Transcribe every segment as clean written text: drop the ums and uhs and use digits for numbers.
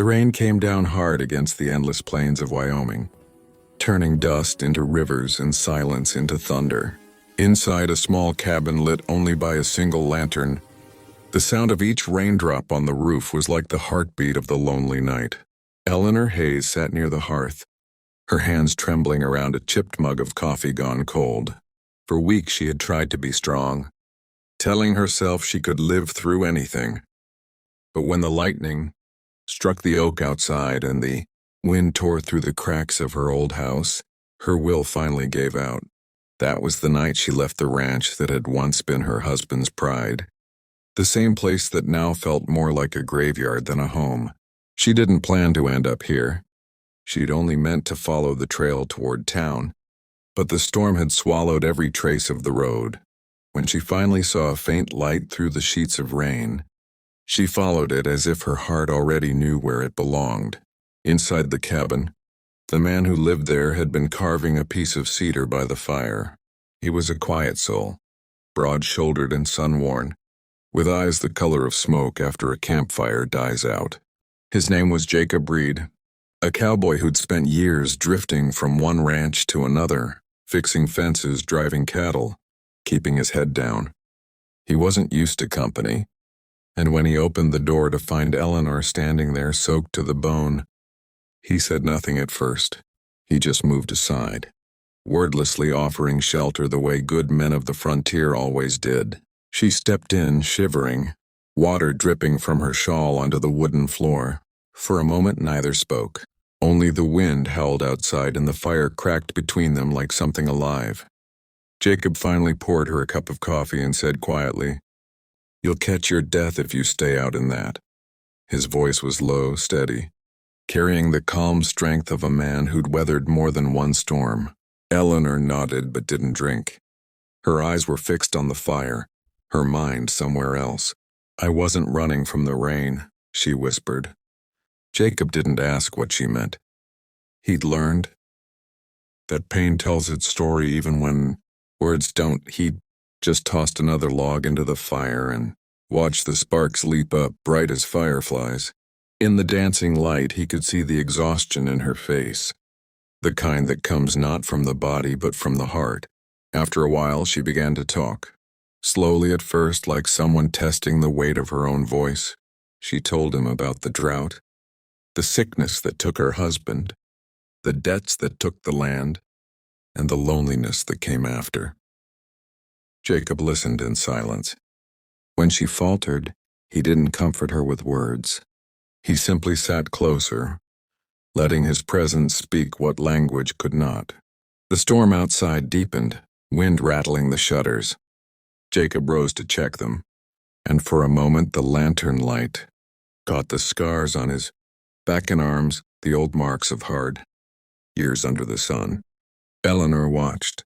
The rain came down hard against the endless plains of Wyoming, turning dust into rivers and silence into thunder. Inside a small cabin lit only by a single lantern, the sound of each raindrop on the roof was like the heartbeat of the lonely night. Eleanor Hayes sat near the hearth, her hands trembling around a chipped mug of coffee gone cold. For weeks she had tried to be strong, telling herself she could live through anything. But when the lightning struck the oak outside and the wind tore through the cracks of her old house, her will finally gave out. That was the night she left the ranch that had once been her husband's pride. The same place that now felt more like a graveyard than a home. She didn't plan to end up here. She'd only meant to follow the trail toward town. But the storm had swallowed every trace of the road. When she finally saw a faint light through the sheets of rain, she followed it as if her heart already knew where it belonged. Inside the cabin, the man who lived there had been carving a piece of cedar by the fire. He was a quiet soul, broad-shouldered and sun-worn, with eyes the color of smoke after a campfire dies out. His name was Jacob Reed, a cowboy who'd spent years drifting from one ranch to another, fixing fences, driving cattle, keeping his head down. He wasn't used to company, and when he opened the door to find Eleanor standing there soaked to the bone, he said nothing at first. He just moved aside, wordlessly offering shelter the way good men of the frontier always did. She stepped in, shivering, water dripping from her shawl onto the wooden floor. For a moment neither spoke. Only the wind howled outside and the fire cracked between them like something alive. Jacob finally poured her a cup of coffee and said quietly, "You'll catch your death if you stay out in that." His voice was low, steady, carrying the calm strength of a man who'd weathered more than one storm. Eleanor nodded but didn't drink. Her eyes were fixed on the fire, her mind somewhere else. "I wasn't running from the rain," she whispered. Jacob didn't ask what she meant. He'd learned that pain tells its story even when words don't. He'd just tossed another log into the fire and watched the sparks leap up, bright as fireflies. In the dancing light, he could see the exhaustion in her face, the kind that comes not from the body but from the heart. After a while, she began to talk. Slowly at first, like someone testing the weight of her own voice. She told him about the drought, the sickness that took her husband, the debts that took the land, and the loneliness that came after. Jacob listened in silence. When she faltered, he didn't comfort her with words. He simply sat closer, letting his presence speak what language could not. The storm outside deepened, wind rattling the shutters. Jacob rose to check them, and for a moment the lantern light caught the scars on his back and arms, the old marks of hard years under the sun. Eleanor watched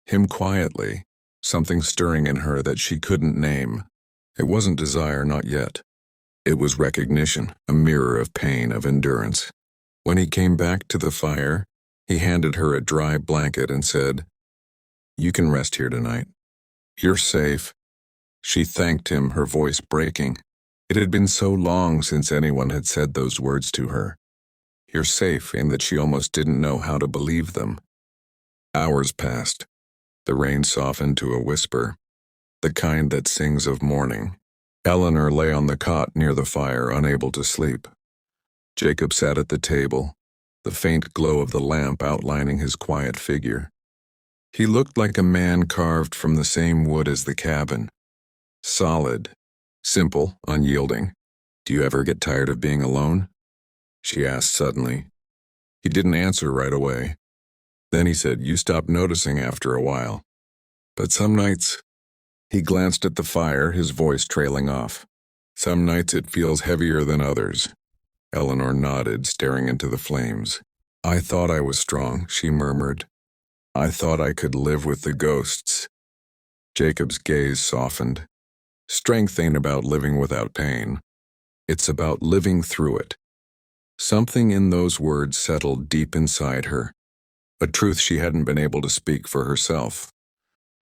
him quietly, something stirring in her that she couldn't name. It wasn't desire, not yet. It was recognition, a mirror of pain, of endurance. When he came back to the fire, he handed her a dry blanket and said, "You can rest here tonight. You're safe." She thanked him, her voice breaking. It had been so long since anyone had said those words to her. "You're safe," in that she almost didn't know how to believe them. Hours passed. The rain softened to a whisper, the kind that sings of morning. Eleanor lay on the cot near the fire, unable to sleep. Jacob sat at the table, the faint glow of the lamp outlining his quiet figure. He looked like a man carved from the same wood as the cabin. Solid, simple, unyielding. "Do you ever get tired of being alone?" she asked suddenly. He didn't answer right away. Then he said, "You stop noticing after a while. But some nights..." He glanced at the fire, his voice trailing off. "Some nights it feels heavier than others." Eleanor nodded, staring into the flames. "I thought I was strong," she murmured. "I thought I could live with the ghosts." Jacob's gaze softened. Strength ain't about living without pain. It's about living through it. Something in those words settled deep inside her, a truth she hadn't been able to speak for herself.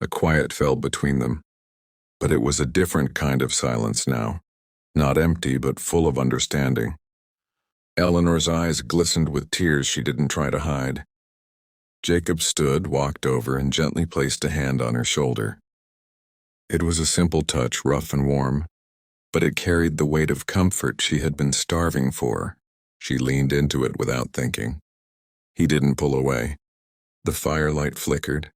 A quiet fell between them, but it was a different kind of silence now, not empty but full of understanding. Eleanor's eyes glistened with tears she didn't try to hide. Jacob stood, walked over, and gently placed a hand on her shoulder. It was a simple touch, rough and warm, but it carried the weight of comfort she had been starving for. She leaned into it without thinking. He didn't pull away. The firelight flickered,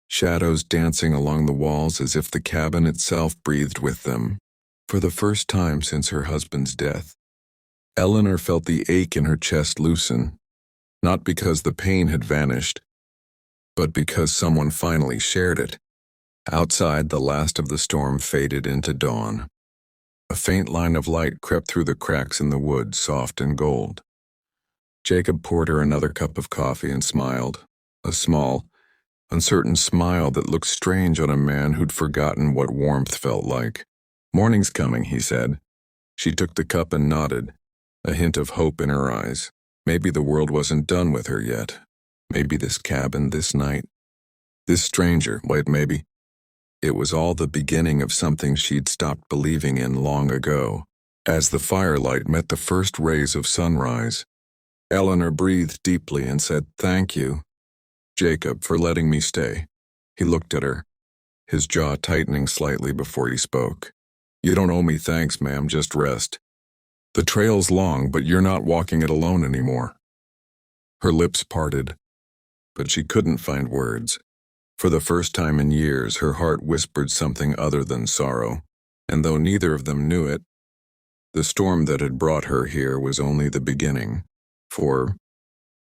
shadows dancing along the walls as if the cabin itself breathed with them. For the first time since her husband's death, Eleanor felt the ache in her chest loosen, not because the pain had vanished, but because someone finally shared it. Outside, the last of the storm faded into dawn. A faint line of light crept through the cracks in the wood, soft and gold. Jacob poured her another cup of coffee and smiled, a small, uncertain smile that looked strange on a man who'd forgotten what warmth felt like. "Morning's coming," he said. She took the cup and nodded, a hint of hope in her eyes. Maybe the world wasn't done with her yet. Maybe this cabin, this night, this stranger, wait, maybe. It was all the beginning of something she'd stopped believing in long ago. As the firelight met the first rays of sunrise, Eleanor breathed deeply and said, "Thank you, Jacob, for letting me stay." He looked at her, his jaw tightening slightly before he spoke. "You don't owe me thanks, ma'am, just rest. The trail's long, but you're not walking it alone anymore." Her lips parted, but she couldn't find words. For the first time in years, her heart whispered something other than sorrow, and though neither of them knew it, the storm that had brought her here was only the beginning. For,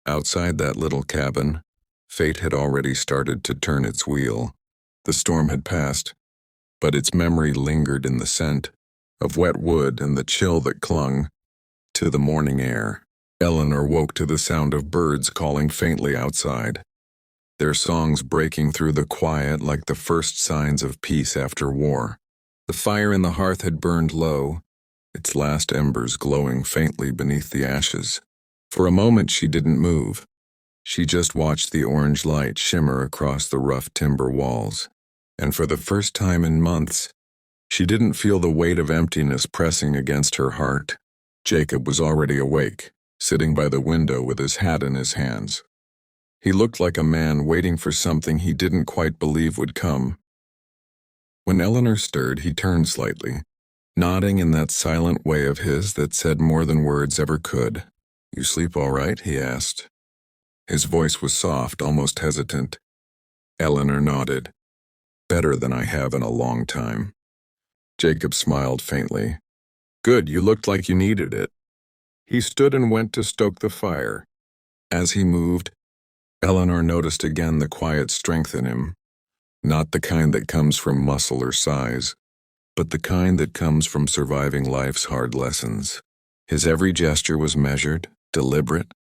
outside that little cabin, fate had already started to turn its wheel. The storm had passed, but its memory lingered in the scent of wet wood and the chill that clung to the morning air. Eleanor woke to the sound of birds calling faintly outside, their songs breaking through the quiet like the first signs of peace after war. The fire in the hearth had burned low, its last embers glowing faintly beneath the ashes. For a moment she didn't move. She just watched the orange light shimmer across the rough timber walls. And for the first time in months, she didn't feel the weight of emptiness pressing against her heart. Jacob was already awake, sitting by the window with his hat in his hands. He looked like a man waiting for something he didn't quite believe would come. When Eleanor stirred, he turned slightly, nodding in that silent way of his that said more than words ever could. "You sleep all right?" he asked. His voice was soft, almost hesitant. Eleanor nodded. "Better than I have in a long time." Jacob smiled faintly. "Good, you looked like you needed it." He stood and went to stoke the fire. As he moved, Eleanor noticed again the quiet strength in him, not the kind that comes from muscle or size, but the kind that comes from surviving life's hard lessons. His every gesture was measured, deliberate,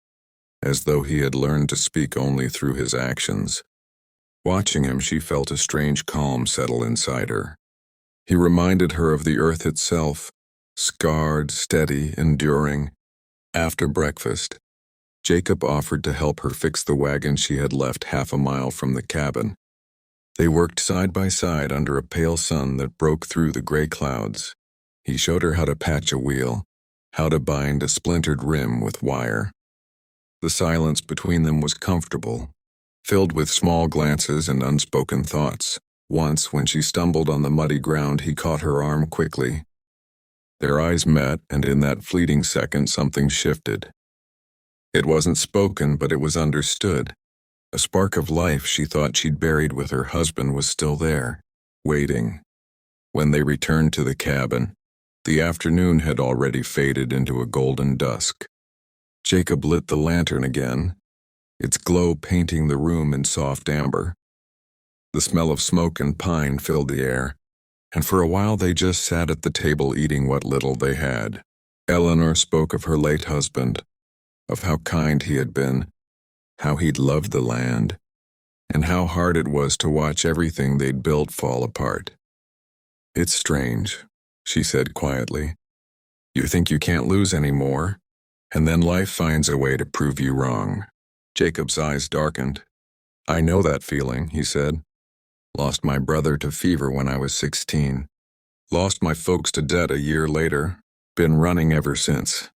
as though he had learned to speak only through his actions. Watching him, she felt a strange calm settle inside her. He reminded her of the earth itself, scarred, steady, enduring. After breakfast, Jacob offered to help her fix the wagon she had left half a mile from the cabin. They worked side by side under a pale sun that broke through the gray clouds. He showed her how to patch a wheel, how to bind a splintered rim with wire. The silence between them was comfortable, filled with small glances and unspoken thoughts. Once, when she stumbled on the muddy ground, he caught her arm quickly. Their eyes met, and in that fleeting second something shifted. It wasn't spoken, but it was understood. A spark of life she thought she'd buried with her husband was still there, waiting. When they returned to the cabin, the afternoon had already faded into a golden dusk. Jacob lit the lantern again, its glow painting the room in soft amber. The smell of smoke and pine filled the air, and for a while they just sat at the table eating what little they had. Eleanor spoke of her late husband, of how kind he had been, how he'd loved the land, and how hard it was to watch everything they'd built fall apart. "It's strange," she said quietly. "You think you can't lose anymore, and then life finds a way to prove you wrong." Jacob's eyes darkened. "I know that feeling," he said. "Lost my brother to fever when I was 16. Lost my folks to debt a year later, Been running ever since.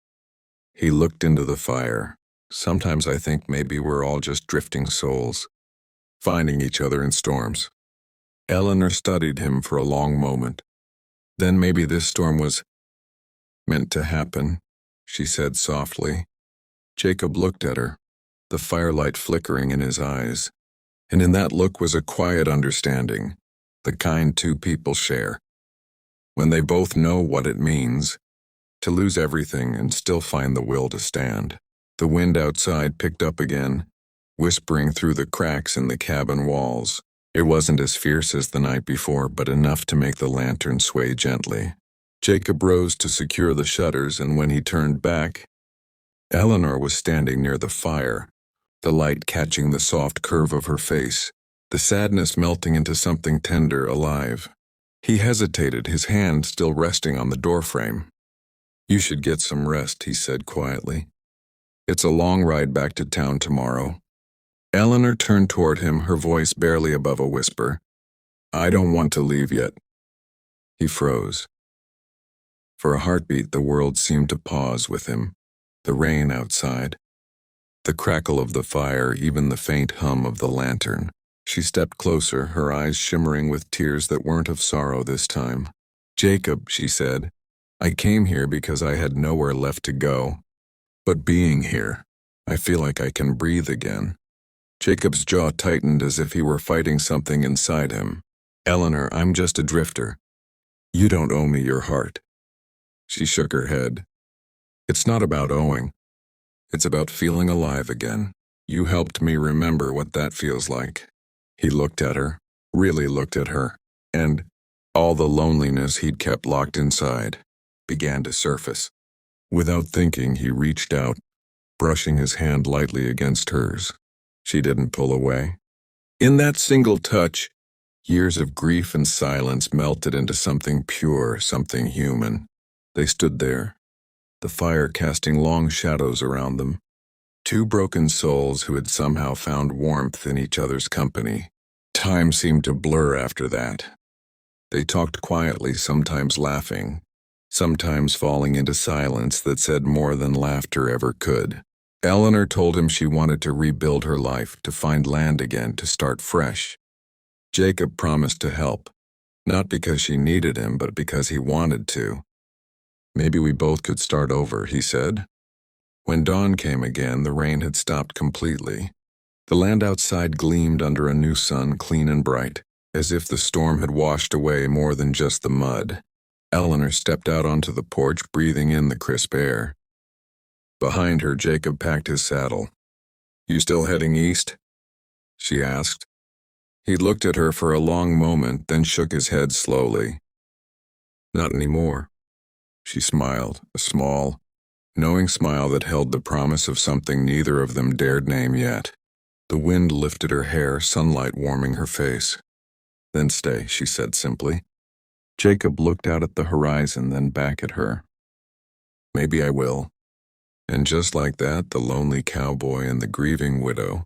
He looked into the fire. Sometimes I think maybe we're all just drifting souls, finding each other in storms. Eleanor studied him for a long moment. Then maybe this storm was meant to happen, she said softly. Jacob looked at her, the firelight flickering in his eyes. And in that look was a quiet understanding, the kind two people share. When they both know what it means, to lose everything and still find the will to stand. The wind outside picked up again, whispering through the cracks in the cabin walls. It wasn't as fierce as the night before, but enough to make the lantern sway gently. Jacob rose to secure the shutters, and when he turned back, Eleanor was standing near the fire, the light catching the soft curve of her face, the sadness melting into something tender, alive. He hesitated, his hand still resting on the doorframe. "You should get some rest," he said quietly. "It's a long ride back to town tomorrow." Eleanor turned toward him, her voice barely above a whisper. "I don't want to leave yet." He froze. For a heartbeat, the world seemed to pause with him. The rain outside, the crackle of the fire, even the faint hum of the lantern. She stepped closer, her eyes shimmering with tears that weren't of sorrow this time. "Jacob," she said, "I came here because I had nowhere left to go. But being here, I feel like I can breathe again." Jacob's jaw tightened as if he were fighting something inside him. "Eleanor, I'm just a drifter. You don't owe me your heart." She shook her head. "It's not about owing. It's about feeling alive again. You helped me remember what that feels like." He looked at her, really looked at her, and all the loneliness he'd kept locked inside began to surface. Without thinking, he reached out, brushing his hand lightly against hers. She didn't pull away. In that single touch, years of grief and silence melted into something pure, something human. They stood there, the fire casting long shadows around them. Two broken souls who had somehow found warmth in each other's company. Time seemed to blur after that. They talked quietly, sometimes laughing, sometimes falling into silence that said more than laughter ever could. Eleanor told him she wanted to rebuild her life, to find land again, to start fresh. Jacob promised to help, not because she needed him, but because he wanted to. "Maybe we both could start over," he said. When dawn came again, the rain had stopped completely. The land outside gleamed under a new sun, clean and bright, as if the storm had washed away more than just the mud. Eleanor stepped out onto the porch, breathing in the crisp air. Behind her, Jacob packed his saddle. "You still heading east?" she asked. He looked at her for a long moment, then shook his head slowly. "Not anymore." She smiled, a small, knowing smile that held the promise of something neither of them dared name yet. The wind lifted her hair, sunlight warming her face. "Then stay," she said simply. Jacob looked out at the horizon, then back at her. "Maybe I will." And just like that, the lonely cowboy and the grieving widow,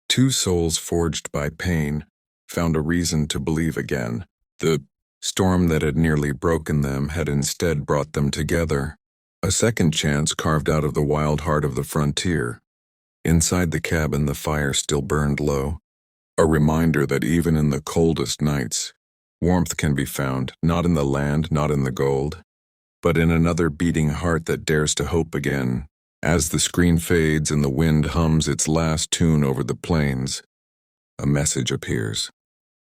two souls forged by pain, found a reason to believe again. The storm that had nearly broken them had instead brought them together. A second chance carved out of the wild heart of the frontier. Inside the cabin, the fire still burned low. A reminder that even in the coldest nights, warmth can be found, not in the land, not in the gold, but in another beating heart that dares to hope again. As the screen fades and the wind hums its last tune over the plains, a message appears.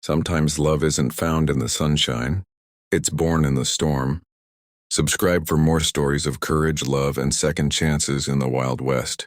Sometimes love isn't found in the sunshine. It's born in the storm. Subscribe for more stories of courage, love, and second chances in the Wild West.